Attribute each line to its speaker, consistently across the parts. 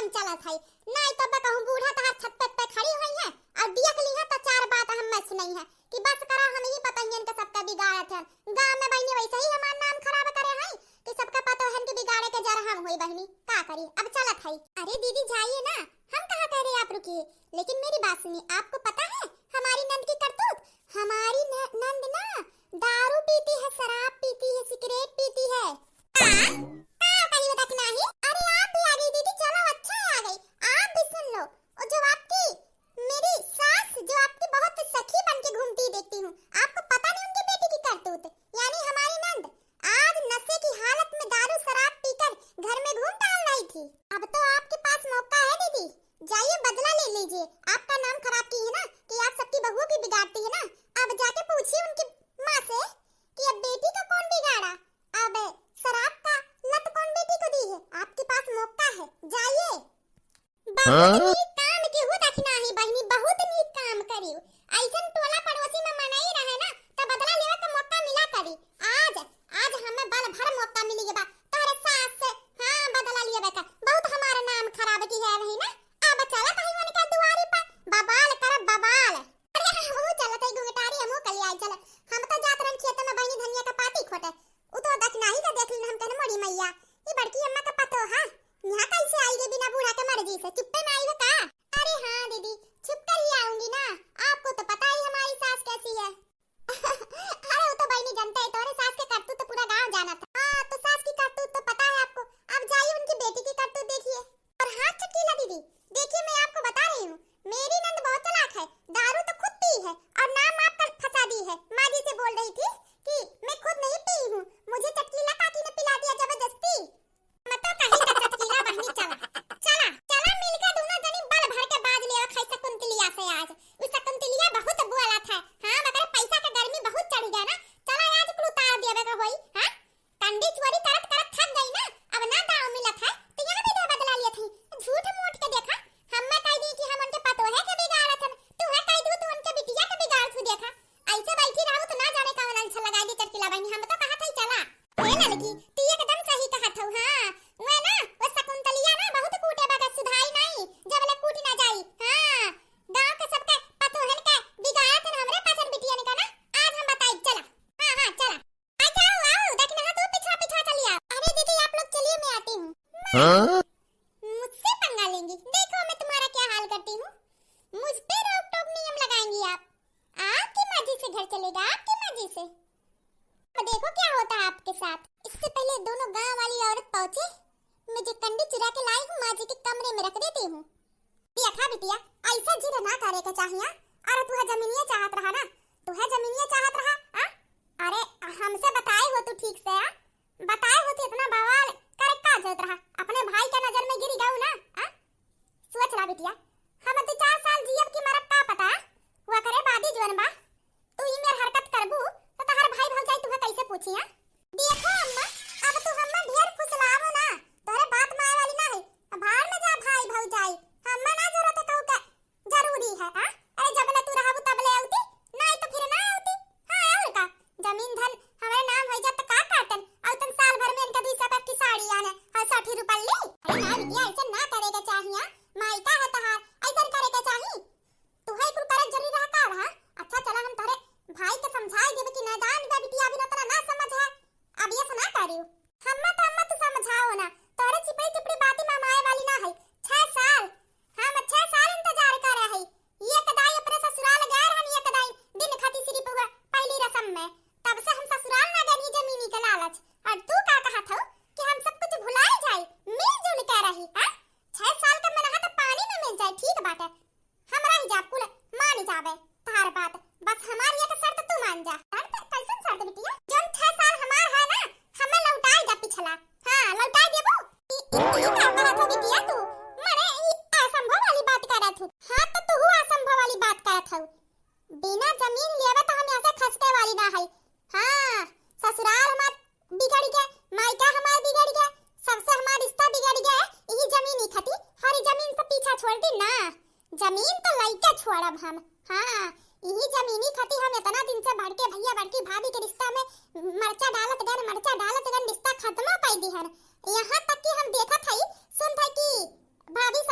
Speaker 1: मन चला था नहीं तो मैं कहूं बूढ़ा तहार छत पे खड़ी हुई है और देख ली है तो चार बात हम मैं सुनाई है कि बस करा हम ही पता है इनका सबका बिगाड़त है गांव में बहनी वैसे ही हमारा नाम खराब करे हैं कि सबका पता है कि बिगाड़े के जरा हम हुई बहनी का करी अब चला था। अरे दीदी जाइए ना, हम कहां कह रहे आप रुकिए, लेकिन मेरी बात सुनिए। आपको पता है हमारी नंद की करतूत? हमारी नंद ना दारू पीती है, शराब पीती है, सिगरेट पीती है। कहीं बता के नहीं। अरे आप भी आ गई दीदी, चलो अच्छा आ गई। आप भी सुन लो। और जो आपकी मेरी सास जो आपकी बहुत सखी बन के घूमती देखती हूँ, आपको पता नहीं उनकी बेटी की करतूत, यानी हमारी नंद आज नशे की हालत में दारू शराब पीकर घर में घूम टहल रही थी। अब तो आपके पास मौका है दीदी, जाइए बदला ले लीजिए। आपका नाम खराब की है ना कि आप सबकी बहुओं की बिगाड़ती है ना, अब जाके पूछिए उनकी माँ से कि अब बेटी को कौन बिगाड़ा, अब शराब का लत कौन बेटी को दी है। आपके पास मौका है, जाइए। बहुत नीक काम के हो दखना ही बहनी, बहुत नीक काम करियो। ऐसन टोला पड़ोसी में मनाई रहे ना तो बदला लेवे का मौका मिला करी। आज आज हमें बल भर मौका मिली बा तोरे सास से हां बदला लेवे का। बहुत हमारा नाम खराब की है नहीं ना। अब चला कहीं मन का दुआरी पर बबाल कर बबाल। अरे वो चलत है गुंगटारी हमो कल आई चल। हम तो जात रन खेत में बहनी धनिया का पाती खोटे उ तो दखना ही का देख ली हम तने मोड़ी मैया ई बड़की अम्मा का पतो हां यहाँ कैसे आई रे बिना बूढ़ा के मर्जी से, चुप्पे में आई हो का? अरे हाँ दीदी छुप कर ही आऊंगी ना, आपको तो पता ही हमारी सास कैसी है। अरे वो तो बहनी जानते है तोरे सास के करतूत तो पूरा गांव जाना था। हाँ तो सास की करतूत तो पता है आपको, अब जाइए उनकी बेटी की करतूत देखिए। और हाँ चकीला दीदी देखिए मैं आपको बता रही हूँ, मेरी नंद बहुत चालाक है, दारू तो खुद पी है और नाम आप कर फंसा दी है। माँ जी से बोल रही थी कि मैं खुद नहीं पी हूँ, मुझे चटकीला काकी ने पिला दिया जबरदस्ती। मैं तो कहीं का चटकीला बहनी चला चला चला मिलकर दोनों जनी बल भर के बाज ले खाई शकुंतलिया से। आज उस शकुंतलिया बहुत बुआला था। हां मगर पैसा का गर्मी बहुत चढ़ गया ना, चला आज कुल उतार देवे का होई। हां कंडी चोरी करत करत थक गई ना, अब ना दाव मिलत है तो यहां भी दे बदला लिया थी। झूठ मूठ के देखा हम मैं कह दी कि हम उनके पतो है के बिगाड़त हन, तू है कह दू तू उनके बिटिया के बिगाड़ तू देखा। ऐसे बैठी रहू तो ना जाने कौन अच्छा लगा दे चटकीला बहनी। हम तो कहा था चला हे लड़की तू एकदम सही कहा था। हां मैं ना वो शकुंतलिया ना बहुत कूटे बगा सुधाई नहीं जब ले कूट ना जाई। हां गांव के सबके पतो है के बिगाड़त हन हमरे पासन बिटिया ने का ना, आज हम बताई चला। हां हां चला आ जाओ आओ देखना तू पीछा पीछा चलिए। अरे दीदी आप लोग चलिए मैं आती हूं। हां मुझसे पंगा लेंगी, देखो मैं तुम्हारा क्या हाल करती हूं। मुझ पे रोक टोक नियम लगाएंगी आप, आपकी मर्जी से घर चलेगा, आपकी मर्जी से। अब देखो क्या होता है आपके साथ। इससे पहले दोनों गांव वाली औरत पहुंचे, मैं जो कंडी चुरा के लाई हूं माँ जी के कमरे में रख देती हूँ। देखा बिटिया ऐसा जिद ना करे के चाहिए। अरे तू है जमीनिया चाहत रहा ना, तू है जमीनिया चाहत रहा। अरे हमसे बताए हो तू ठीक से बताए हो तो इतना बवाल करे का जरूरत रहा, अपने भाई के नजर में गिरी गऊ ना। सोच ला बिटिया हम तो 4 साल जियब की मरब का पता हुआ करे बादी जीवन बा। तू ही मेर हरकत करबू तो तहर भाई भौजाई तुहे कैसे पूछी। देखो अम्मा अब तू हम्मा ढेर फुसलावो ना, तोरे बात में आए वाली ना है। बाहर में जा भाई भौजाई, हम्मा ना जरूरत है कहू के जरूरी है। अरे जब ले तू रहबू तब ले आउती, नहीं तो फिर ना आउती। हां और का जमीन धन हमारे नाम हो जात का काटन और तुम साल भर में इनका 200 की साड़ी आने और 60 रुपए ले। अरे ना बिटिया ऐसा ना करेगा चाहिए, मायका है तहार ऐसा करेगा चाहिए। तू है कुल करे जरूरी रहा का रहा। अच्छा चला हम तारे भाई के समझाई देबे कि नादान बा बिटिया अभी ना ना समझ है। अब ये सुना करियो हम्मा तो समझाओ ना, तोरे चिपड़ी चिपड़ी बाती में माए वाली ना है। 6 साल हम 6 साल इंतजार कर रहे हैं। ये कदाई अपने ससुराल गए रहन, ये कदाई दिन खाती सिर्फ हुआ पहली रस्म में, तब से हम ससुराल ना गए जमीनी का लालच। और तू का कहा था कि हम सब कुछ भुलाए जाए मिलजुल के रही। 6 साल का मन तो पानी में मिल जाए ठीक बात है, हमरा ही जा कुल मान जावे तार बात, बस हमारी एक शर्त तू मान जा। कैसन शर्त बिटिया? जोन 6 साल हमार है ना हमें लौटाए जा पिछला। हां लौटाए देबो। ई का करत हो बिटिया तू? माने ई असंभव वाली बात करत हो। हां तो तू असंभव वाली बात करत हो। बिना जमीन लेवे तो हम ऐसे खसके वाली ना है। हां ससुराल हमार बिगड़ गए, मायका हमार बिगड़ गए, सबसे हमार रिश्ता बिगड़ गया। यही जमीन ही खती हरी जमीन से पीछा छोड़ दी ना, जमीन तो लइका छोड़ब हम। हां यही जमीनी खती हम इतना दिन से बड़के भैया बड़की भाभी के रिश्ता में मरचा डालत गन रिश्ता खत्म पाई दी हन। यहाँ तक कि हम देखत हई सुन था कि भाभी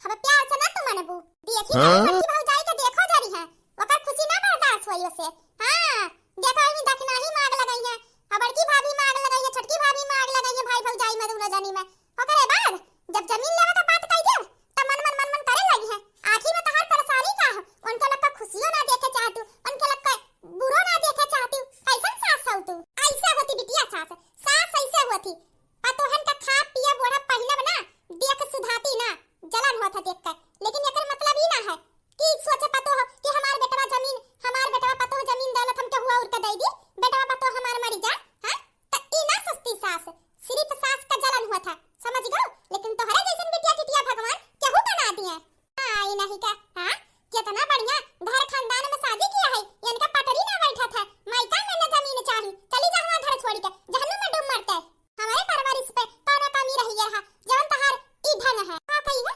Speaker 1: हम प्यार से ना तू मनबू देखी ना बड़की भौजाई के देखो जरी है ओकर खुशी ना बर्दाश्त होई ओसे। हां देखो ही दखना ही मांग लगाई है अब बड़की भाभी मांग लगाई है छोटकी भाभी मांग लगाई है भाई भौजाई में दोनों जनी में ओकरे बाद जब जमीन लेवे का बात कही दे त मन करे लगी है आखिर में तहार परेशानी का है उनके लोग का खुशियों ना देखे चाहतू उनके लोग का बुरो ना देखे चाहतू कैसन सास हो तू ऐसा होती बिटिया सास ऐसे होती पतोहन का खा पिया बोरा पहले बना देख सुधाती ना जलन होता देख कर लेकिन एकर मतलब ही ना है कि सोचे पतो कि हमार बेटवा पतो जमीन दौलत हमके हुआ उनका दे दी बेटवा पतो हमार मर जा हां त ई ना सस्ती सास सिर्फ सास का जलन हुआ था समझ गए लेकिन तोहरे जैसन बिटिया टिटिया भगवान केहू बना दिए हां ई नहीं का हां कितना बढ़िया घर खानदान में शादी किया है इनका पटरी ना बैठा था मायका में ना जमीन चाहिए चली जा वहां घर छोड़ के जहन्नुम में डूब मरते हमारे परवरिश पे कौन कमी रही है जवन तहार ई धन है हां कही है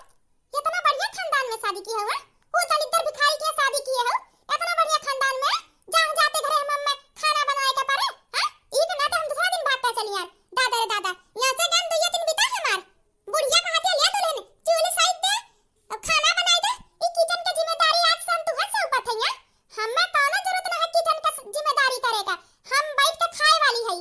Speaker 1: कितना बढ़िया खानदान में शादी की है वो दलित भिखारी के शादी की है इतना बढ़िया खानदान में जाऊं जाते घरे हम में खाना बनाए के पारे हां ई के ना तो हम दूसरा दिन भागता चली यार दादा रे दादा यहां से गन दुइया दिन बिता हमार बुढ़िया कहां से ले दुल्हन चूल्हे साइड दे अब खाना बनाए दे ई किचन की जिम्मेदारी आज से तू हर से ऊपर थैया हमें कोनो जरूरत ना है किचन का जिम्मेदारी करेगा हम बैठ के खाए वाली है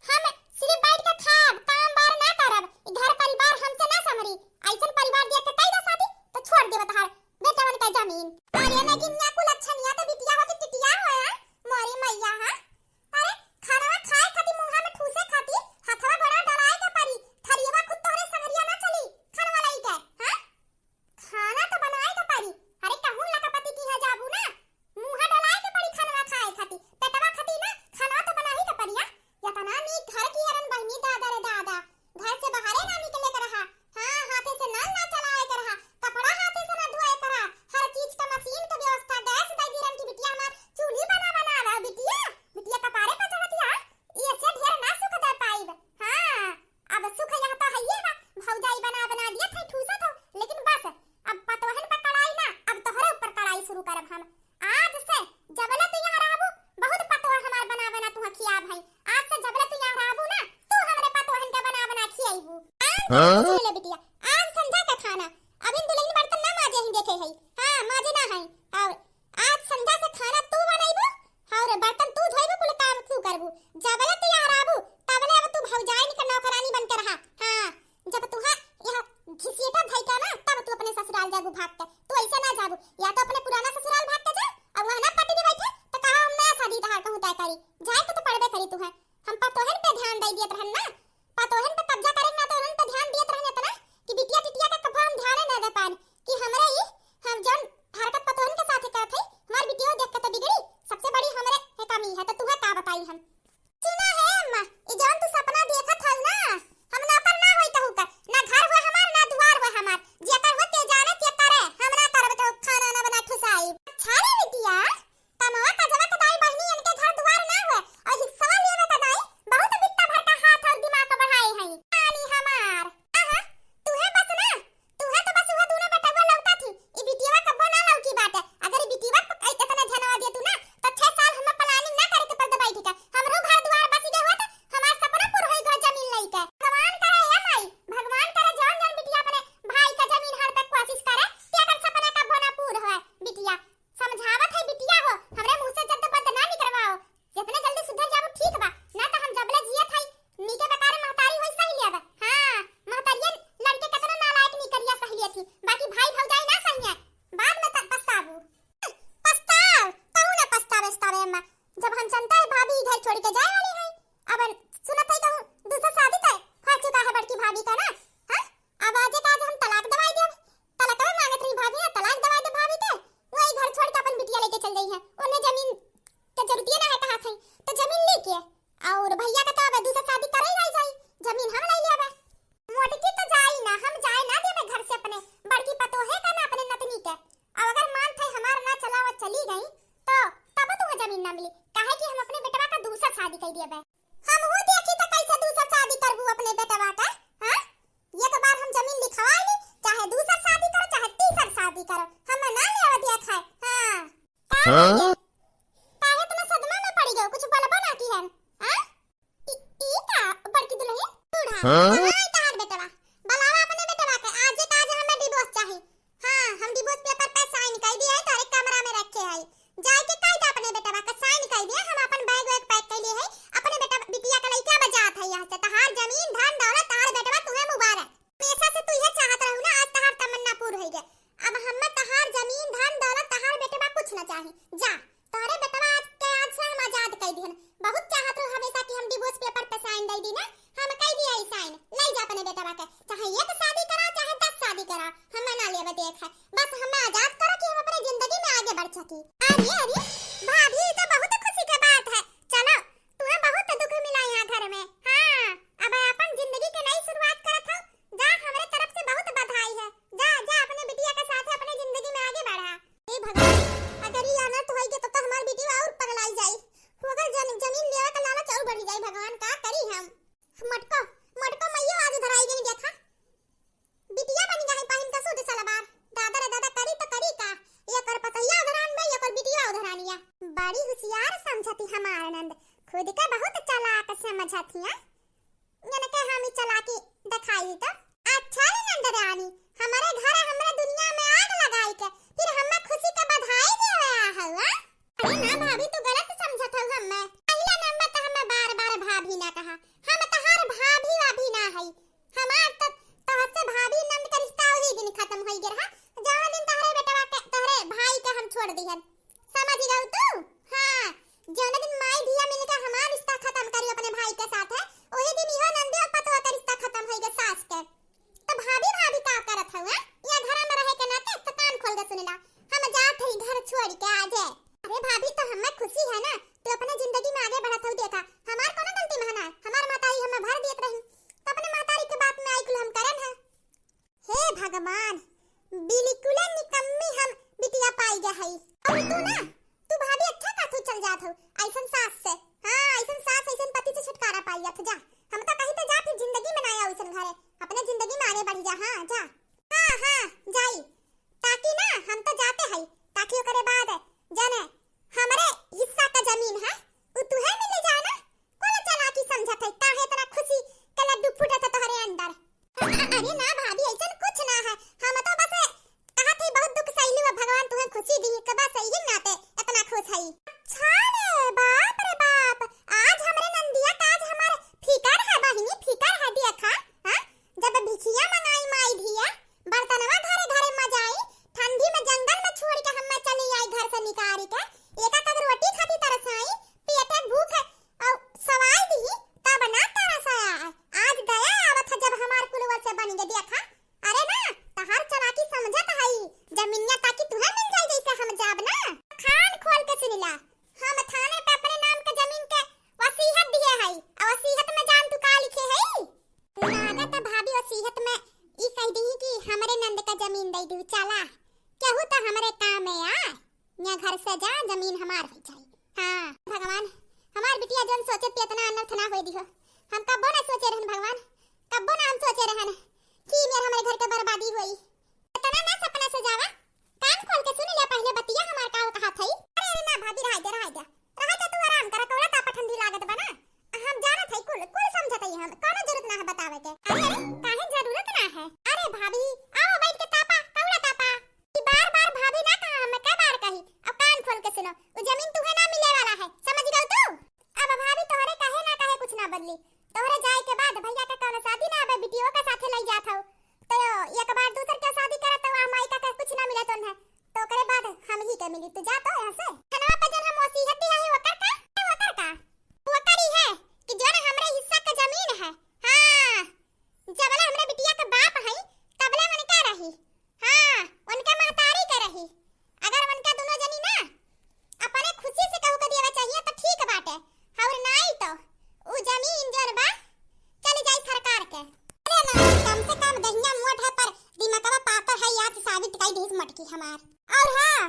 Speaker 1: हम सिर्फ बैठ के खाब काम बार ना करब घर परिवार हमसे ना समरी ऐसन परिवार देख के कई दो शादी तो छोड़ दे बता बेटवन का जमीन अरे ना गिन्या को लक्षणिया तो बिटिया हो के टिटिया हो है मोरी मैया हां अरे खाना खाए खाती मुंह में ठूसे खाती हथवा गोड़ा डलाए के परी थरियवा खुद तोरे संगरिया ना चली खाना लाई के हां खाना तो बनाए के परी अरे कहूं लका पति की है जाबू ना मुंह डलाए के परी खाना खाए खाती पेटवा खाती ना खाना तो बना ही के परिया या तना नी घर की हरन बहनी दादा रे दादा घर से बाहर ना निकले कर रहा हां हाथे से नल ना चलाए कर रहा कपड़ा हाथे से ना धोए कर रहा हर चीज का मशीन का व्यवस्था गैस दाई गिरन की बिटिया हमार चूल्ही बना रहा बिटिया कपारे पे चढ़ती है ये से ढेर ना सुख दे पाइब हां अब सुख यहाँ तो है ये ना भौजाई बना दिया था ठूसा था लेकिन बस अब पतोहन पे कड़ाई ना अब तोहरे ऊपर कड़ाई शुरू करब हम आज से जबले तू यहाँ रहबू बहुत पतोह हमार बना तू खिया भाई आज से जबले तू यहाँ रहबू ना तू हमरे पतोहन के बना खियाइबू हां ले बिटिया आज संध्या का खाना अभी दुल्हन बर्तन ना माजे ही देखे है हां माजे ना है और आज संध्या से खाना तू बनाइबू और बर्तन तू धोइबू कुल काम तू करबू जबले तू यहाँ रहबू तबले अब तू भौजाई का नौकरानी बन के रहा हां जब तू यहाँ घिसियटा भाई का ना तब तू अपने ससुराल जाबू भाग के तू ऐसे ना जाबू या तो अपने पुराना ससुराल भाग के जा अब वहां ना पटनी बैठे तो कहा हम नया शादी तहार कहूं तय करी जाए तो पड़बे करी तू है हम पतोहन पे ध्यान दे दियत रहन ना पतोहन पे कब्जा करेंगे तो उन पे ध्यान दियत रहने तो ना कि बिटिया टिटिया का कब हम ध्यान ना दे पान कि हमरे ही हम जन हरकत पतोहन के साथ करत है हमार बिटिया देख के तो बिगड़ी सबसे बड़ी हमरे है कमी है तो तू है का बताई हम सुना है अम्मा ई जन तू सपना देखत हल ना हम नौकर ना होई कहू का ना घर हो हमार ना दुआर हो हमार जेकर होते जाने ते करे हमरा करब तो खाना ना बना ठुसाई अच्छा रे बिटिया तमवा का जवा कदाई बहनी इनके घर दुआर ना हो और हिस्सा लेवे कदाई बहुत बिट्टा भरका हाथ और दिमाग बढ़ाए हैं आनी हमार आहा तू है बस ना तू है तो बस वो दोनों बेटा वो लौटा थी ई बिटिया का बना लौकी बात है अगर ई बिटिया को इतना धनवा दे तू ना तो 6 साल हम प्लानिंग ना करे के पड़ दबाई ठीक है हमरो घर दुआर बस गए होत हमार सपना पूरा होई घर जमीन लई के भगवान करे है माई भगवान करे जान जान बिटिया अपने भाई का जमीन हड़ पे कोशिश करे ते अगर सपना का बना पूरा होए बिटिया समझावत है बिटिया हो हमरे मुंह से जब बद ना निकलवाओ जितने जल्दी सुधर जाबो ठीक बा ना तो हम जबले जियत है नीके बेकार महतारी होई सही लेबे हां महतारियन लड़के कतना नालायक निकलिया सही थी बाकी भाई भौजाई ना सही है बाद में पछताबू पछताव कहू ना पछतावे अम्मा जब हम जनता है भाभी घर छोड़ के जाए वाली है अब सुनत है कहूं दूसरा शादी तय हो चुका है बड़की भाभी का ना हां अब आज का आज हम तलाक दवाई देब तलाक में मांगत रही भाभी ना तलाक दवाई दे भाभी के वही घर छोड़ के अपन बिटिया लेके चल गई है उन्हें जमीन के जरूरत ना है कहां से तो जमीन लेके और भैया का तो अब दूसरा शादी करे ही जाई जमीन हम ले लेबे मोटकी तो जाई ना हम जाए ना देबे घर से अपने बड़की पतो है का ना अपने नतनी के अब अगर मान थे हमार ना चलावत चली गई तो तब तो जमीन ना मिली काहे कि हम अपने बेटवा का दूसरा शादी कर दिया हम वो देखी तो कैसे दूसरा शादी करबू अपने बेटवा का हां ये तो बार हम जमीन लिखवाई ली चाहे दूसरा शादी करो चाहे तीसरा शादी करो हम ना लेवा दिया खाए हां काहे तुम सदमा में पड़ गए कुछ बोलबो ना की है हां ई का बड़की दुल्हन बूढ़ा हां तार बेटवा बलावा अपने बेटवा के आज के आज हमें डिवोर्स चाहिए हम डिवोर्स पेपर पे साइन कर दिए है, तारे कमरा में रखे है। जाए के कह दे अपने बेटा का साइन कर दिए, हम अपन बैग वैग पैक कर लिए है, अपने बेटा बिटिया का लइका बजात है यहां से। तहार जमीन धन दौलत तार बेटवा तुम्हें मुबारक। हमेशा से तू ये चाहत रहू ना, आज तहार तमन्ना पूरी हो गई। अब हम तहार जमीन धन दौलत तहार बेटवा कुछ ना चाहे। जा तारे बेटवा आज से हम आजाद कर दिहन। बहुत चाहत रहो हमेशा कि हम डिवोर्स पेपर पे साइन दे दी ना, हम कह दिया ई साइन। ले जा अपने बेटवा के, चाहे एक शादी करा चाहे 10 शादी करा, हम ना लेवे देख है। बस हमें आजाद करो कि हम अपने जिंदगी में आगे बढ़ सके। अरे अरे भाभी, तो बहुत खुशी की बात है। चलो तुम्हें बहुत दुख मिला यहाँ घर में। हां अब अपन जिंदगी की नई शुरुआत करत हो। जा हमारे तरफ से बहुत बधाई है। जा जा अपने बिटिया के साथ अपने जिंदगी में आगे बढ़ा। हे भगवान, अगर ये अनर्थ होई के तो हमारी बिटिया और पगलाई जाई। अगर जमीन लेवे का लालच और बढ़ जाई। भगवान का करी हम। मटको मटको मैयो आज धराई गई देखा। बिटिया बन गई पहिन का सूट सलवार। दादा रे दादा करी तो करी का, ये कर पतैया उधरान में, ये कर बिटिया उधरानिया। बड़ी होशियार समझती हमार नंद, खुद का बहुत चालाक समझती है। यानी के हम चालाकी दिखाई तो अच्छा रे नंद रानी, हमारे घर हमारे दुनिया में आग लगाई के फिर हमें खुशी का बधाई देवे हुआ। अरे ना भाभी, तू गलत समझत हो। हमें पहला नंबर तो हमें बार-बार भाभी ना कहा। हम तहार भाभी वाभी ना है। हमार तो तोहर से भाभी नंद का रिश्ता वही दिन खत्म हो गया। जौन दिन तहरे बेटवा के तहरे भाई के हम छोड़ दिहन, समझ गऊ तू? हां, जौन दिन माई धिया मिलके हमार रिश्ता खत्म करी अपने भाई के साथ है, वही दिन इहो नंदे और पतवा का रिश्ता खत्म हो गया सास के। तो भाभी भाभी का करत हवा? या घर में रहे के नाते तो कान खोल के सुनला। हम जात हई घर छोड़ के आ जाए। अरे भाभी, तो हमें खुशी है ना, तू अपने जिंदगी में आगे बढ़त हो। देखा हमार कोनो गलती महना, हमार माताई हमें भर देत रही, तो अपने मातारी के बात में आइकुल हम करन है। हे भगवान, बिल्कुल निकम्मी हम बिटिया पाई गए हई। और तू ना, तू भाभी अच्छा का तू चल जात हो ऐसन सास से। हां, ऐसन सास ऐसन पति से छुटकारा पाई जात। जा हम तो कहीं तो जा, फिर जिंदगी में ना आया ऐसन घरे, अपने जिंदगी में आगे बढ़ जा। हां जा, हां जाई, ताकि ना हम तो जाते हई, ताकि ओकरे बाद जाने हमारे हिस्सा का जमीन है वो तुहे मिल जाए ना। कौन चालाकी समझत है? काहे इतना खुशी के लड्डू फूटत है तोहरे अंदर? अरे ना भाभी, ऐसा कुछ ना है। हम तो बस कहा थी बहुत दुख सही हुआ, भगवान तुम्हें खुशी दी के बस यही नाते इतना खुश है। अच्छा रे बाप रे बाप, आज हमरे नंदिया का आज हमारे फिकर है बहिनी, फिकर है। देखा हां, जब भिखिया मंगाई माई धिया, बर्तनवा घरे घरे मजाई, ठंडी में जंगल में छोड़ के हम चली आई घर से निकाल के। एका तक रोटी खाती तरसाई, पेटे भूख है और सवाई दी तब ना तरसाया। आज गया आवत जब हमार कुलवर से बन गए। देखा अरे ना, तहार चालाकी समझत हई। जमीनिया ताकि तुहे मिल जाए जैसे हम जाब ना। खान खोल के सुनिला, हम थाने पे अपने नाम के जमीन के वसीयत दिए हई, और वसीयत में जान तू का लिखे हई? लागत भाभी वसीयत में ई कह दी कि हमरे नंद का जमीन दे दू। चला केहू तो हमरे काम में आ, या घर से जा, जमीन हमार हो जाए। हां भगवान, हमार बिटिया जन सोचे पे इतना अनर्थ ना होई दिहो। हम कब्बो ना सोचे रहन भगवान, कब्बो ना हम सोचे रहन कि मेरे हमारे घर के बर्बादी होई। इतना ना सपना से जावा, कान खोल के सुन ले पहले बतिया हमार का कहा थई। अरे ना भाभी, रह जा तू आराम कर, तोरा ताप ठंडी लागत बना। हम जानत हई, कुल समझत हई, हम कोनो जरूरत ना है बतावे के। अरे काहे जरूरत ना है? अरे भाभी आओ बैठ के तापा, कौड़ा तापा कि बार-बार भाभी ना कहा, हम कई बार कही। अब कान खोल के सुनो, वो जमीन तुम्हें ना मिले वाला है, समझ गई तू? अब भाभी तोहरे कहे ना कहे कुछ ना बदली। तोहरे जाए के बाद भैया का कोनो शादी ना आबे, बिटियो के साथे ले जात हो, तो एक बार दूसर के शादी करत तो माई का कुछ ना मिले तो है, तो ओकरे बाद हम ही के मिली। तू जा तो यहां से। खाना पे जन हम वसीयत दिया है ओकर का वो करी है कि जो ना हमरे हिस्सा का जमीन है। हां, जबले हमरे बिटिया का बाप है तबले मन का रही। हां, उनका महतारी का रही। अगर उनका दोनों जनी ना अपने खुशी से कहू के देवा चाहिए तो ठीक बाटे, और नहीं तो उ जमीन जन बा चली जाई सरकार के। अरे ना, कम से कम दहिया मोट है पर दिमागवा पाकर है, याद साबित कई देश मटकी हमार। और हां,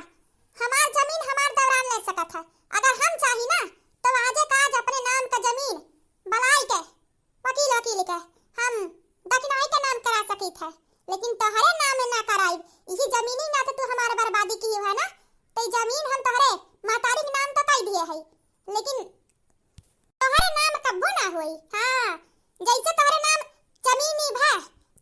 Speaker 1: हमार जमीन हमार दौरान ले सकत है। अगर हम चाही ना तो आजे का आज अपने नाम का जमीन बलाई के वकील के हम दखनाई के नाम करा सकी थे, लेकिन तोहरे नाम में ना कराई। यही जमीनी ना तो तू हमारे बर्बादी की है ना, तो जमीन हम तोहरे मातारी के नाम तो कह दिए है, लेकिन तोहरे नाम कब्बो ना होई। हां, जैसे तोहरे नाम जमीनी है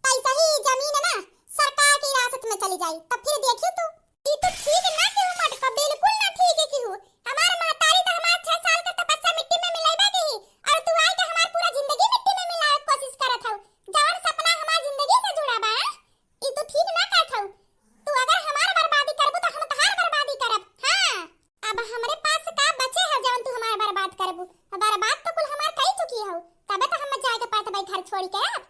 Speaker 1: तैसे ही जमीन ना सरकार की हिरासत में चली जाई तब फिर देखियो तू ई तो ठीक ना कि हूं मटका बिल्कुल ना ठीक है कि हूं हमार मातारी तो हमार 6 साल का तपस्या मिट्टी में मिलाइबा के ही और तू आई के हमार पूरा जिंदगी मिट्टी में मिलाए के कोशिश करत हऊ जवन सपना हमार जिंदगी से जुड़ा बा ई तो ठीक ना कहत हऊ तू अगर हमार बर्बादी करबू तो हम तहार बर्बादी करब हां अब हमरे पास का बचे है जवन तू हमार बर्बाद करबू बर्बाद तो कुल हमार कई चुकी हऊ तबे तो हम जाए के पात भाई घर छोड़ के अब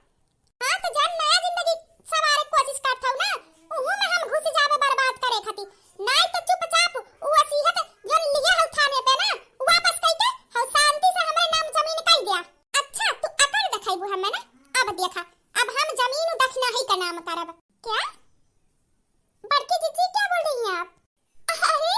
Speaker 1: हां तो जान नया जिंदगी सवारे कोशिश करत हऊ ना उहु में हम घुस जावे बर्बाद करे खाती नहीं तो चुपचाप उ वसीयत जन लिया हऊ थाने पे ना वापस कई के हऊ शांति से हमरे नाम जमीन कई दिया अच्छा तू अकड़ दिखाइबू हमें ना अब देखा अब हम जमीन दखना ही का नाम करब क्या बड़की जीजी क्या बोल रही हैं आप अरे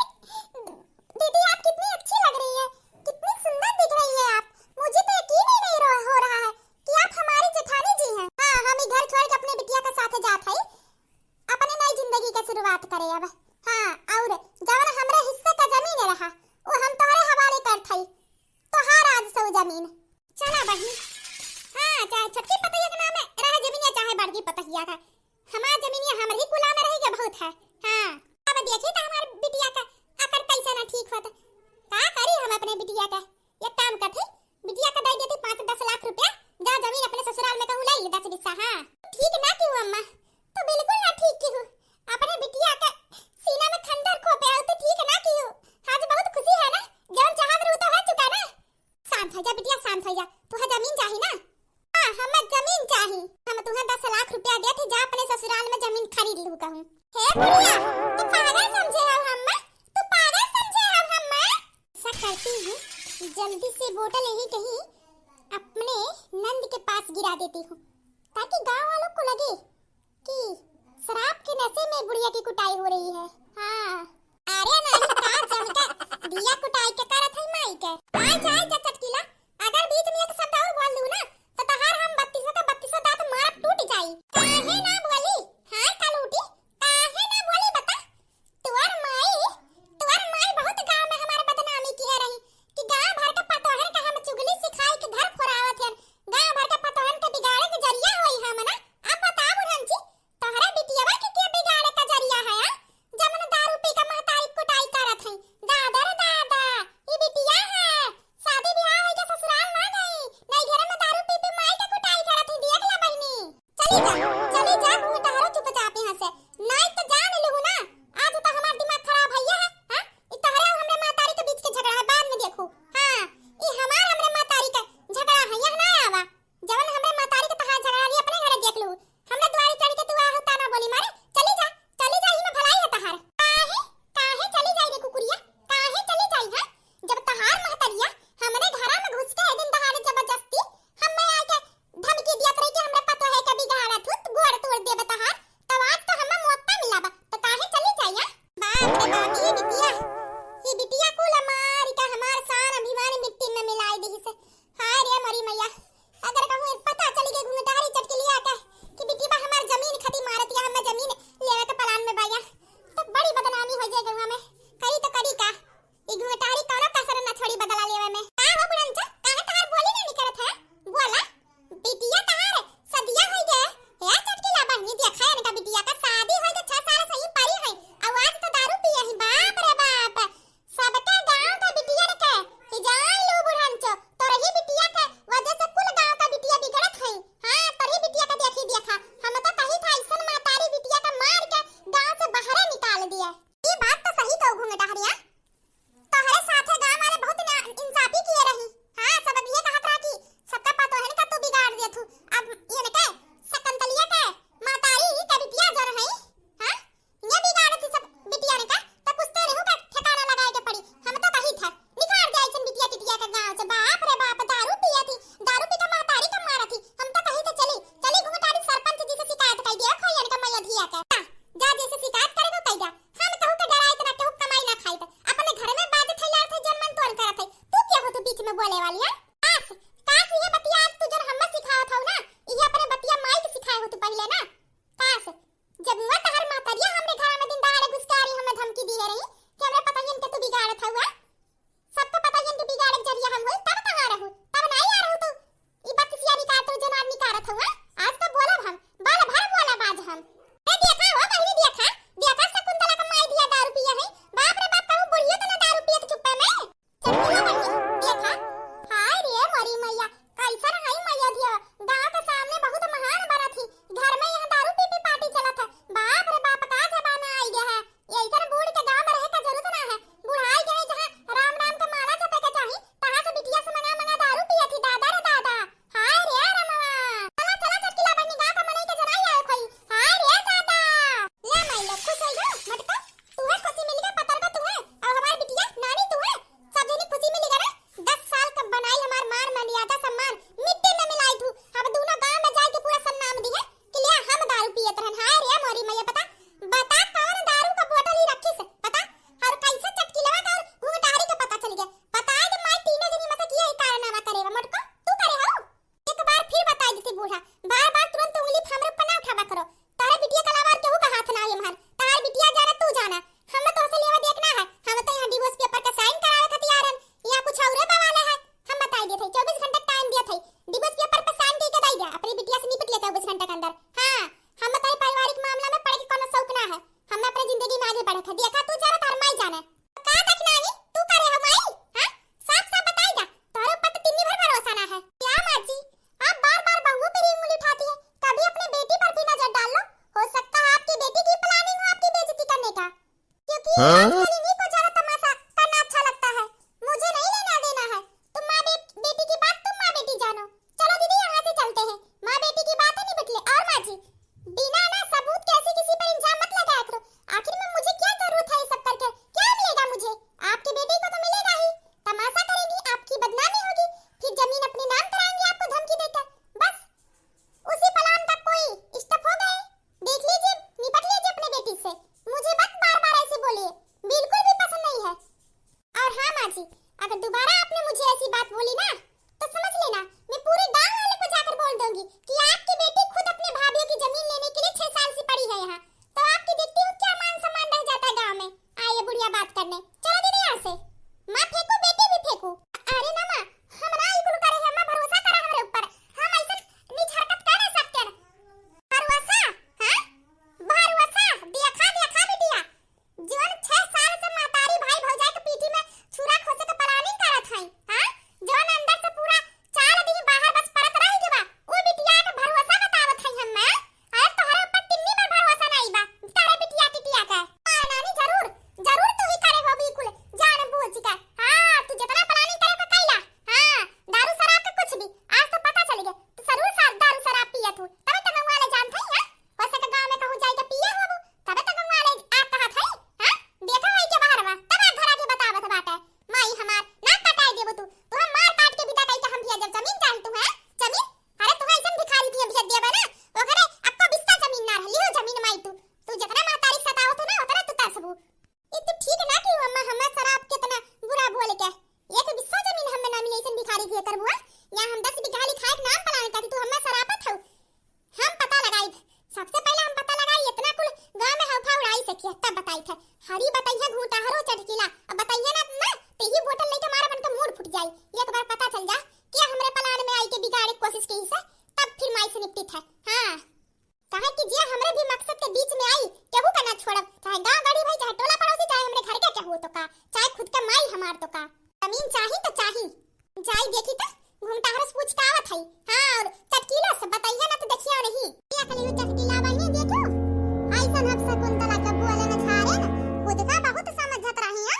Speaker 1: दीदी आप कितनी अच्छी लग रही है कितनी सुंदर दिख रही है आप मुझे तो यकीन ही नहीं हो रहा है कि आप हमारी जेठानी जी हैं हां हम ही घर छोड़ के अपने बिटिया के साथ जात हई अपने नई जिंदगी की शुरुआत करे अब हां और जवन हमरे हिस्से का जमीन रहा वो हम तोहरे हवाले करत हई तोहार आज से जमीन चला बहनी हां चाहे छोटकी पतैया के नाम में रहे जमीन या चाहे बड़की पतैया का हमार जमीन ये हमरी कुला में रहेगा बहुत है हां अब देखिए तो हमार बिटिया का अकर कैसे ना ठीक होता का करी हम अपने बिटिया का ये काम करते बिटिया का दे देती 5-10 लाख रुपया जा जमीन अपने ससुराल में कहूं ले 10 हिस्सा हां ठीक ना क्यों अम्मा तो बिल्कुल ना ठीक क्यों अपने बिटिया का सीना में खंजर खोपे हो तो ठीक ना क्यों आज बहुत खुशी है ना जौन चाहत रू तो हो चुका ना शांत हो जा बिटिया शांत हो जा तुहा जमीन चाहिए ना हां हमें जमीन चाहिए हम तुम्हें 10 लाख रुपया देते जा अपने ससुराल में जमीन खरीद लूं कहूं हे बुढ़िया तू पागल समझे हो हम्मा तू पागल समझे हो हम्मा ऐसा करती हूं जल्दी से बोतल यही कहीं अपने नंद के पास गिरा देती हूं ताकि गांव वालों को लगे कि शराब के नशे में बुढ़िया की कुटाई हो रही है हां अरे नहीं का जमका दिया कुटाई के करत है माई के आय जाए चटकीला अगर बीच में एक शब्द और बोल दूं ना तो तहार हम 32 का 32 दांत मार टूट जाई काहे ना बोली हां कालूटी काहे ना बोली बता तुअर माई बहुत गांव में हमारे बदनामी की है रही कि गांव भर का पतोहन का हम चुगली सिखाई के घर फोरावत है गांव भर का पतोहन के बिगाड़े के जरिया होई हम ना अब बता बुढ़न जी तोहरा बिटियावा के बिगाड़े का जरिया है जमन दारू पी के महतारी कुटाई करत है दादा रे दादा ई बिटिया है शादी ब्याह होई के ससुराल ना गई नहीं घर में दारू पी पी माई के कुटाई करत है देख ला बहनी चली जा तोहरा चुपचाप यहां से नहीं तो जान लहू ना आज तो हमार दिमाग खराब है हां ई तोहरा और हमरे मातारी के बीच के झगड़ा है बाद में देखू हां ई हमार हमरे मातारी का झगड़ा है यहां ना आवा जवन हमरे मातारी के तहार झगड़ा ली अपने घरे देख लू हमरे द्वारी चढ़ के तू आहो ताना बोली मारे चली जा ही में भलाई है तहार काहे चली जाई रे कुकुरिया काहे चली जाई है जब तहार महतरिया हमरे घरा में घुस के दिन दहाड़े जबरदस्ती हम में आके धमकी दिया करे कि हमरे पतो है के बिगाड़त हुत गोड़ तोड़ देबे तहार तब आज तो हमें मौका मिलाबा तो काहे चली जाई है बाप रे बाप ये बिटिया कुल मारी का हमार शान अभिमान मिट्टी में मिलाई दी से हाय रे मरी मैया अगर कहूं पता चली गई घुंघटारी चटके लिया के कि बिटिया हमार जमीन खती मारत या हमें जमीन लेवे के प्लान में बाया तो बड़ी बदनामी हो जाए गवा में करी तो करी का ई घुंघटारी कौनो कसर न छोड़ी बदला लेवे में का हो बुढ़नचा काहे तहार बोली नहीं करत है बोला बिटिया तहार सदिया होई गए हे चटकीला बहनी देखा है इनका बिटिया का शादी होई के 6 साल सही परी है आवाज तो दारू पिए है बाप रे बाप सबके गांव का बिटिया रे के कि जान लो बुढ़नचो तोरही बिटिया के वजह से कुल गांव का बिटिया बिगड़त है हां तोरही बिटिया का देखा हम तो कही था ऐसन मातारी बिटिया का मार के गांव से बाहर निकाल दिया ये बात तो सही कहू घुंघटारिया तोहरे साथे गांव वाले बहुत इंसाफी किए रही हां सब ये कहत रहा कि सबका पतो है का तू बिगाड़ दिया तू अब ये ने के सकंतलिया के मातारी का बिटिया जर है हां ये बिगाड़ थी सब बिटिया ने का तो कुछ तो रहू का ठिकाना लगाए के पड़ी हम तो कही था निकाल दे ऐसन बिटिया टिटिया का गांव से बाप रे बाप दारू पिया थी दारू पी के मातारी का मारा थी हम तो कही तो चली घुंघटारी सरपंच जी से शिकायत कर दिया खोयन का मैया धिया का जा जैसे शिकायत करेगा कह जा हम कहू के डराई तो ना कहू कमाई ना खाई तो अपने घर में बात थैला थे जन्मन तोड़ करत है तू क्या हो तू बीच में बोले वाली है काश ये बतिया आज तू जन हम्मा सिखावत हो ना ये अपने बतिया माई के सिखाए हो तू पहले ना काश जब हुआ तहर मातारिया हमरे घर में दिन दहाड़े घुस के आ रही हमें धमकी दी रही कि हमरे पता ही इनके तू बिगाड़त हुआ सबको पता ही इनके बिगाड़े के जरिया हम होई तब कहां रहू तब नहीं आ रहू तू ई बतिया निकाल तो जन आदमी करत हुआ आज तो बोलब हम बाल भर बोला बाज हम ए देखा हो बहिनी देखा पड़े थे देखा तू जरा तार माई जाने का देखना ही तू करे हो माई हां साफ साफ बताई जा तोरे ऊपर तो तिन्नी भर भरोसा ना है क्या माँ जी आप बार-बार बहू पे उंगली उठाती है कभी अपने बेटी पर भी नजर डाल लो हो सकता है आपकी बेटी की प्लानिंग हो आपकी बेइज्जती करने का क्योंकि आजकल इन्हीं को जरा तमाशा करना अच्छा लगता है मुझे नहीं लेना देना है तुम माँ बेटी की बात तुम माँ बेटी जानो चलो दीदी यहाँ से चलते हैं माँ बेटी की बात नहीं बतले और माँ जी बिना ना सबूत कैसे किसी पर इल्जाम मत लगाया करो आखिर में मुझे क्या जरूरत है ये सब करके क्या मिलेगा मुझे आपकी बेटी को तो मिलेगा ही तमाशा करेंगी आपकी बदनामी होगी फिर जमीन अपने नाम कराएंगे आपको धमकी देकर बस उसी प्लान का कोई स्टेप हो गए देख लीजिए निपट लीजिए अपने बेटी से मुझे मत बार-बार ऐसे बोलिए बिल्कुल भी पसंद नहीं है और हाँ माँ जी अगर दोबारा आपने मुझे ऐसी बात बोली ना तो समझ लेना मैं पूरे गांव वाले को जाकर बोल दूंगी कि आपकी बेटी खुद अपने भाभीयों की जमीन लेने के लिए 6 साल से पड़ी है यहाँ तो आपकी देखती हूँ क्या मान सम्मान रह जाता है गांव में आइए बुढ़िया बात करने चलो दीदी यहाँ से माँ फेंकू बेटी भी फेंकू अरे ना माँ हम ना इकुल करे हम भरोसा करा हमारे ऊपर हम ऐसा नीच हरकत कर नहीं सकते भरोसा हां भरोसा देखा बिटिया जीवन 6 साल से मातारी भाई भौजाई के पीठी में छुरा खोसे के प्लानिंग करत हई हां जवन अंदर से पूरा चाल दी बाहर बस परत रही के बा ओ बिटिया के भरोसा बतावत हई हम अरे तोहरे ऊपर तिन्नी बार भरोसा नहीं बा तारे बिटिया टिटिया का नानी जरूर तू ही करे हो बिल्कुल जान बूझ के हां तू जितना प्लानिंग करे तो कैला हां दारू शराब का कुछ भी आज तो पता चल गया तू जरूर दारू शराब पिया तू तब तक वाले जानत हई हां वैसे के गांव में कहूं जाई के पिए हो तब तक वाले आ कहत हई हां देखा हई के बाहर बा तब घर आके बतावत बाटे माई हमार ना कटाई देबो तू हम मार काट के बिता कई हम पिया जब जमीन चाही तू है जमीन अरे तू ऐसन भिखारी पिया भेज देबा ना ओकरे अक्को बिस्ता जमीन ना रही हो जमीन माई तू जितना मातारी सताओ तू ना उतना तू तरसबू ई तो ठीक ना कि अम्मा हमें शराब कितना बुरा बोल के एक बिस्सा जमीन हमें ना मिले ऐसन भिखारी के करबू या हम 10 बीघा खाए के नाम पलाने का तू हमें शराबत हो हम पता लगाई सबसे पहले हम पता लगाई इतना कुल गांव में हौफा उड़ाई सकी तब बताई थे हरी बताइए घूटा हरो चटकीला अब बताइए ना ते ही बोतल लेके मारा बन के मूड फूट जाई एक बार पता चल जा कि हमरे प्लान में आई के बिगाड़े कोशिश की से तब फिर माई से निपटी था हां कहे कि जे हमरे भी मकसद के बीच में आई केहू का ना छोड़ब चाहे गांव गड़ी भाई चाहे टोला पड़ोसी चाहे हमरे घर के केहू तो का चाहे खुद के माई हमार तो का जमीन चाही तो चाही जाई देखी त घूमता हरस पूछ का आवत हई हां और चटकीला से बताइए ना तो देखियो नहीं ये कली चटकीला बानी देखो ऐसन हक शकुंतला के बोले न झारे ना खुद का बहुत समझत रही है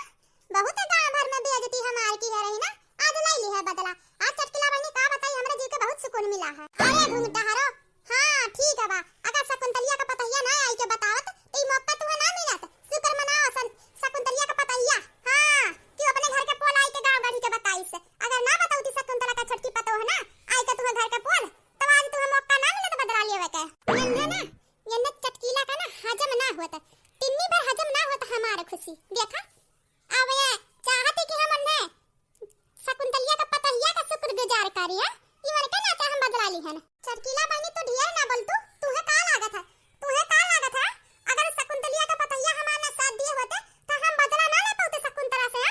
Speaker 1: बहुत गांव भर में बेइज्जती हमार की है रही ना आज लाई ली है बदला आज चटकीला बानी का बताई हमरे जीव के बहुत सुकून मिला है अरे घूमता हरो हां ठीक है बा अगर शकुंतलिया का पतैया ना आई के बतावत तो ई मौका तुम्हें ना मिलत शुक्र मनाओ शकुंतलिया का पतैया हां तू अपने घर के पोल आई के गांव गाड़ी के बताई से अगर ना बताऊ ती शकुंतला का छटकी पतो है ना आई के तुम्हें घर के पोल तब आज तुम्हें मौका ना मिलत बदला लेवे के ये चटकीला का ना हजम ना होता तिन्नी बार हजम ना होता हमारे खुशी देखा अब ये चाहते कि हम ने शकुंतलिया का पतैया का शुक्रगुजार करिए ई मन के ना हम बदला ली है ना चटकीला बनी तो ढेर ना बोल तू है का लागत है अगर शकुंतलिया का पतैया हमारा साथ दिए होते तो हम बदला ना ले पाते शकुंतला से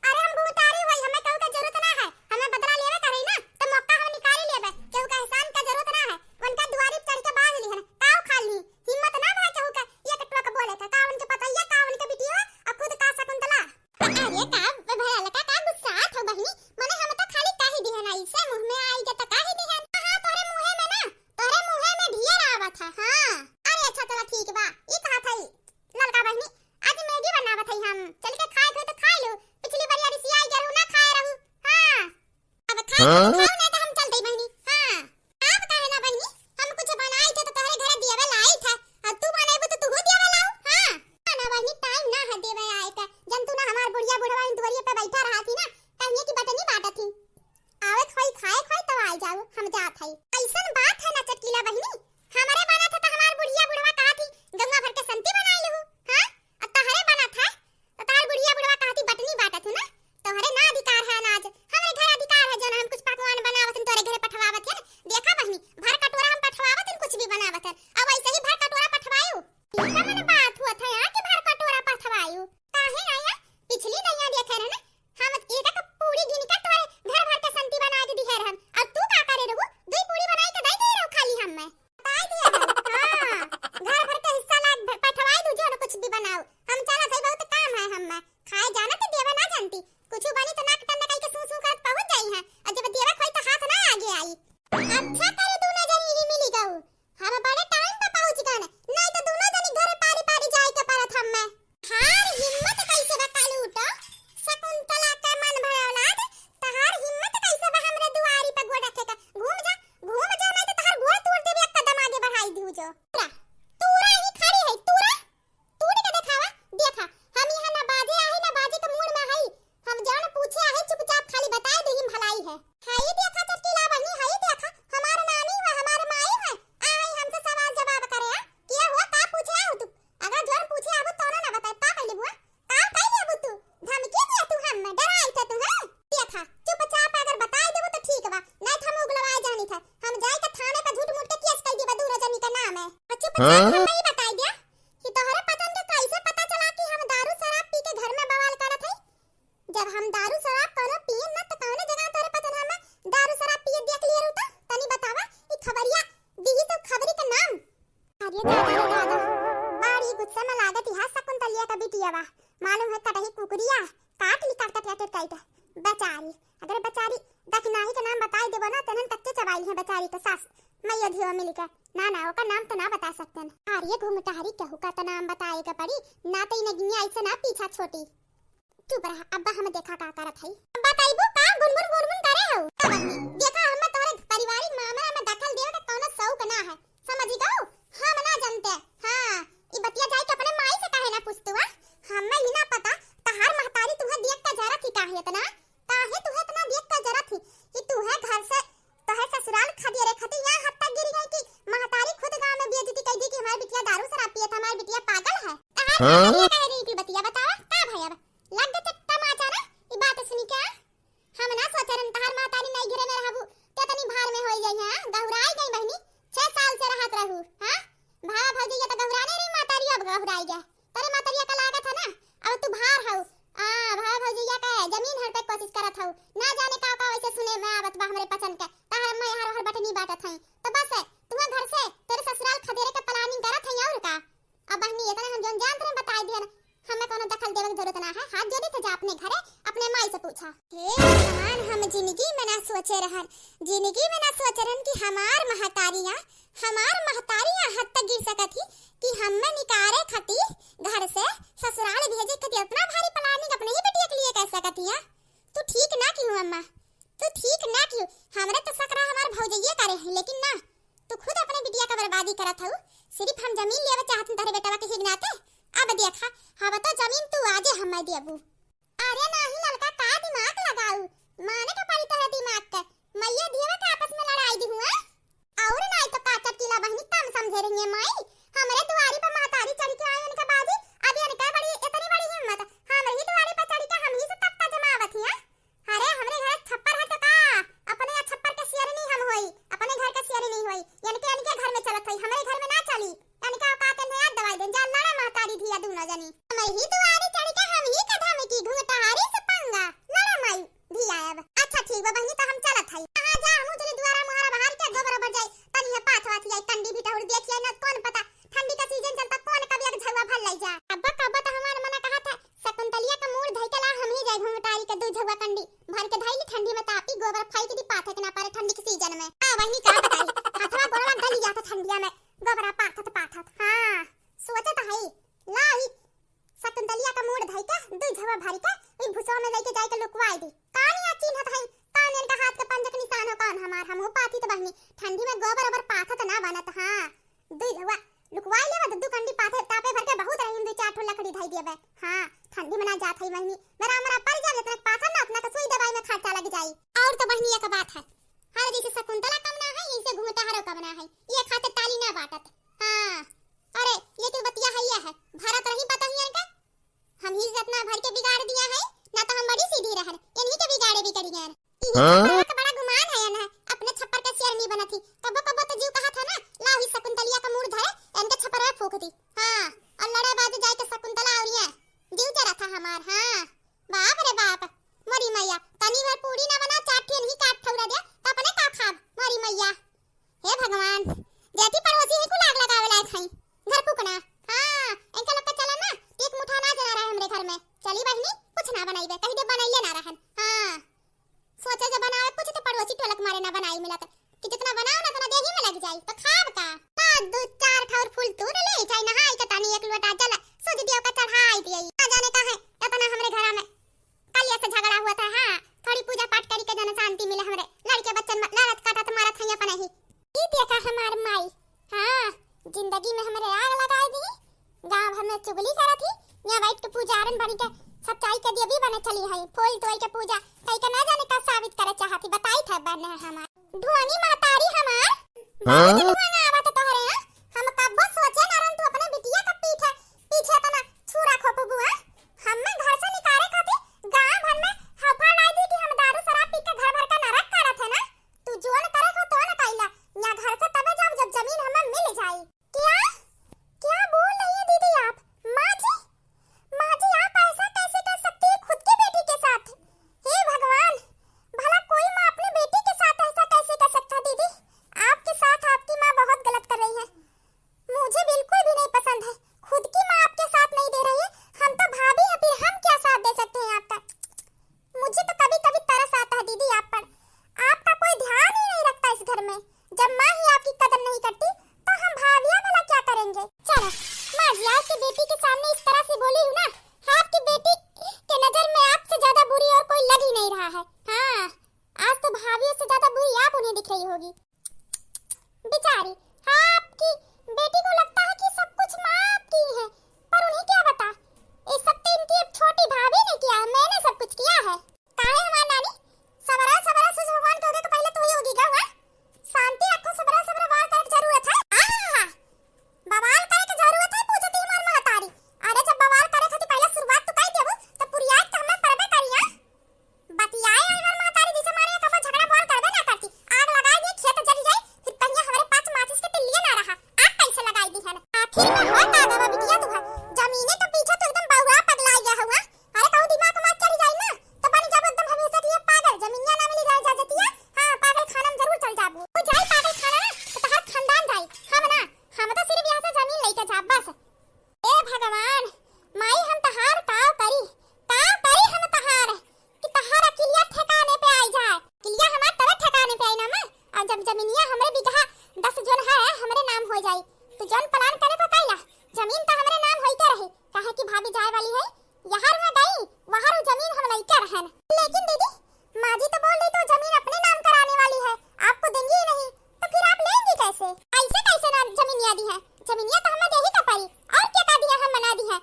Speaker 1: अरे हम भूतारी भाई हमें कहू का जरूरत ना है हमें बदला लेवे करे ना तो मौका हम निकाल लेवे कहू का एहसान का जरूरत ना है उनका दुआरी चढ़ के बाज ली है काऊ खा ली हिम्मत ना भाई कहू का ये टटवा का बोले था का उनके पतैया का उनके बिटिया और खुद का शकुंतला अरे का भैया लका का गुस्सा हो बहिनी मने हम तो खाली काहे दिहन आई से मुंह में आई के तो काहे दिहन हां तोरे मुंह में ढेर आवत है हां अरे अच्छा चला ठीक बा ई कहा था ललका बहिनी आज मैगी बनावत है हम चल के खाए थे तो खा लो पिछली बार यार सियाई जरूर ना खाए रहू हां अब खाओ ना तो हम चल दई बहिनी हां आप काहे ना बहिनी हम कुछ बनाई थे तो तोहरे घर दियावे लाई था अब तू बनाइबो तो तू दियावे लाऊ हां ना बहिनी टाइम ना है देवे आए का जन तू ना हमार बुढ़िया बुढ़वा दुआरिया पे बैठा रहा थी ना कहिए की बटनी बाटा थी आवे खाए तो आ जाओ हम जात हई ऐसन बात है ना चटकीला बहिनी हमारे बना था तो हमार बुढ़िया बुढ़वा कहा थी गंगा भर के संती बना लहू हां और तहरे बना था तो तार बुढ़िया बुढ़वा कहा थी बटनी बाटा थू ना तोहरे ना अधिकार है अनाज हमरे घर अधिकार है जन हम कुछ पकवान बनावत तोरे घरे पठवावत है देखा बहिनी भर कटोरा हम पठवावत कुछ भी बनावत है अब ऐसे ही भर कटोरा पठवायो ठीक है मन बात हुआ था यार कि भर कटोरा पठवायो काहे आया पिछली दैया देखे रहे ना हम एक का पूरी गिन के तोरे घर भर के संती बना के दिखे हम अब तू का करे रहू दो पूरी बनाई के दई दे रहो खाली हम मैं बताई दिया हमें ही बताई दिया कि तोहरे पतन के कैसे पता चला कि हम दारू शराब पी के घर में बवाल करत हई। जब हम दारू शराब कोनो पिए न त कौने जगह तोहरे पतन हम दारू शराब पिए देख लिए रहू। तनी बतावा ई खबरिया दीही तो खबरी के नाम। अरे दादा बड़ी गुस्सा में लागत है शकुंतलिया का बिटियावा। मालूम है कटही कुकुरिया काट ली काट बेचारी। अगर बेचारी दखनाही का नाम बताई देबो ना तनन कच्चे चबाई है बेचारी के सास मैया धियो मिलकर। ना ओका नाम तो ना बता सकते हैं। अरे घुमटारी कहू का तो नाम बताएगा पड़ी ना तो इन गिनिया ऐसे ना पीछा छोटी। चुप रहा अब्बा हम देखा का करत हई। बताइबो का गुनगुन करे हो। देखा हम तोरे पारिवारिक मामला में दखल देवे का कोनो शौक ना है समझी गओ। हम ना जानते। हां ई बतिया जाई के अपने माई से काहे ना पूछतुआ। हमें ही ना पता तहार महतारी तुहे देख के जरा थी काहे इतना काहे तुहे इतना देख के जरा थी कि तुहे घर से तोहे ससुराल खदिए रे खती यहां हद तक गिर गई कि महतारी खुद गांव में बेइज्जती कह दी कि हमारी बिटिया दारू शराब पिए था हमारी बिटिया पागल है। हां कह रही की बतिया बतावा का भैया लग गए टमाचा ना ई बात सुनी क्या। हम ना सोचरन तहार महतारी नहीं घरे में रहबू केतनी भार में होई जाई। हां गहुराई गई बहनी 6 साल से रहत रहू। हां भा भौजी तो गहुराने रे महतारी अब गहुराई गया तेरे महतारिया का लागत है ना अब तू भार हऊ। भाई भौजिया का जमीन हड़ पे कोशिश करत हूं ना जाने का वैसे सुने में आवत बा हमरे पसंद के ताहर मैं हर बटनी बाटत हई तो बस तुम्हारे घर से तेरे ससुराल खदेरे के प्लानिंग करत हई और का। अब बहनी इतना हम जोन जानत रहे बताई दियन हमें कोनो दखल देवे की जरूरत ना है। हाथ जोड़ी थे जा अपने घरे अपने माई से पूछा। हे भगवान हम जिंदगी में ना सोचे रहन कि हमार महतारियां हद तक गिर सकत ही कि हमें निकारे खती घर से ससुराल भेजे के इतना भारी प्लानिंग अपने ही बेटिया के लिए कर सकती है। तू ठीक ना क्यों अम्मा तू ठीक ना क्यों। हमरे तो सकरा हमार भौजैया करे है लेकिन ना तू खुद अपने बिटिया का बर्बादी करत हऊ। सिर्फ हम जमीन लेवे चाहत तारे बेटवा के हिगनाते अब देखा हम तो जमीन तू आजे हमें देबू। अरे नहीं लड़का का दिमाग लगाऊ माने का पड़ी तोरे दिमाग के मैया धियवा के आपस में लड़ाई दी हुआ और नहीं तो काचा किला बहनी कम समझे रही है माई। हमरे दुआरी पर महतारी चढ़ के आई उनका बाजी अब इनका बड़ी इतनी बड़ी हिम्मत हम ही दुआरी पर चढ़ के हम ही से तख्ता जमावत हिया। अरे हमरे घर छप्पर है तो का अपने छप्पर के शेर नहीं हम होई अपने घर का शेर नहीं होई इनके घर में चलत हई हमरे घर में ना चली इनका औकात है याद दवाई दे जा लड़ा महतारी धिया दूना जानी हम ही दुआरी चढ़ के हम ही कथा में की घुंघटारी से पंगा लड़ा माई धिया अब। अच्छा ठीक बा बहनी तो हम चलत हई कहां जा हम चली दुआरा मुहारा बाहर के गोबर बर जाई तनी है पाथ वाथ जाई कंडी भी टहुर देखिए ना कौन पता ठंडी का सीजन चलता कौन कभी एक झगवा भर लई जा। अब्बा कब्बा तो हमार मना कहा था शकुंतलिया का मूड धई के ला हम ही जाई घुंघटारी के दू झगवा कंडी भर के धइली ठंडी में तापी गोबर फाई के दी पाथे के ना पारे ठंडी के सीजन में। हां वही का बताई हाथवा गोरवा गली जाता ठंडिया में गोबरा पाथत। हां सोचे तो हई लाई शकुंतलिया का मूड धई के दू झगवा भर के ई भुसवा में लेके जाई के लुकवाई दी कानिया चिन्हत हई कान इनका हाथ के पंजे के निशान हो कौन हमार हम हो पाथी तो बहनी ठंडी में गोबर ओबर पाथत ना बनत। हां दू झगवा लुकवाई लेवा दू कंडी पाथे तापे भर के बहुत रही दू चार ठो लकड़ी धई देबे। हां ठंडी में ना जात हई बहनी मेरा पड़ जावे इतना पाथा ना उतना तो सुई दवाई में खर्चा लग जाई। और तो बहनी एक बात है हर जैसे शकुंतला कम ना है इसे घुंघटारो कम ना है ये खाते ताली ना बाटत। हां अरे ये तो बतिया है ये है भारत रही बताइए इनका हम ही अपना भर के बिगाड़ दिया है ना तो हम बड़ी सीधी रहन इन्हीं के बिगाड़े भी करिए। इन्हीं का बड़ा गुमान है ना अपने छप्पर के शेर नहीं बना थी कबो तो जीव कहा था ना ला ही शकुंतलिया का मूड धरे इनके छप्पर में फूंक दी। हां और लड़े बाज जाए के शकुंतला और ये जीव जरा था हमार। हां बाप रे बाप मरी मैया तनी भर पूरी ना बना चाट ही काट ठौरा दे तो अपने का खाब मरी मैया। हे भगवान जेती पड़ोसी ही को लाग लगावे लायक हई घर पुकना। हां इनका लोग चला ना एक मुठा ना जना रहा हमरे घर में चली बहनी कुछ ना बनाईबे कहीं दे बनाइए ना रहन। हां सोचे जब बनावे कुछ तो पड़ोसी टोलक मारे ना बनाई मिलत कि जितना बनाओ ना उतना देही में लग जाई तो खाब का ना दो चार ठौर फूल तोड़ ले चाहे नहाई के तानी एक लोटा जल सूझ दियो का चढ़ाई दिए ना जाने का है इतना हमरे घर में कल से झगड़ा हुआ था। हां थोड़ी पूजा पाठ करी के जन शांति मिले हमरे लड़के बच्चन लड़त काटत मारत हई अपन ही ई देखा हमार माई। हां जिंदगी में हमरे आग लगाई दी गांव भर में चुगली करत थी यहां बैठ के पुजारन बन के सच्चाई के देवी बने चली है फूल तोड़ के पूजा कई के ना जाने का साबित करे चाहती बताई था बने हमार ढोनी महतारी हमार। हां ढोना आवत तोहरे हम कब सोचे ना रन तू अपने बिटिया का पीछे तना छुरा खोप बुआ हमें घर से निकाले खाती गांव भर में हफा लाई दी कि हम दारू शराब पी के घर भर का नरक करत है ना तू जोन करे को तो ना कैला या घर से तबे जब जमीन हमें मिल जाई क्या वाली है, यहाँ वहाँ गई, वहाँ वो जमीन हम लइका रहन। लेकिन दीदी, माँ जी तो बोल रही तो जमीन अपने नाम कराने वाली है, आपको देंगी ही नहीं, तो फिर आप लेंगी कैसे? ऐसे कैसे ना जमीनिया दी है? जमीनिया तो हमें दे ही का पारी, और क्या का दिया हम मना दी है?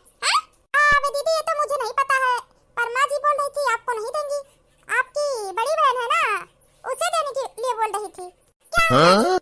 Speaker 1: अब दीदी ये तो मुझे नहीं पता है, पर माँ जी बोल रही थी आपको नहीं देंगी, आपकी बड़ी बहन है ना, उसे देने के लिए बोल रही थी। क्या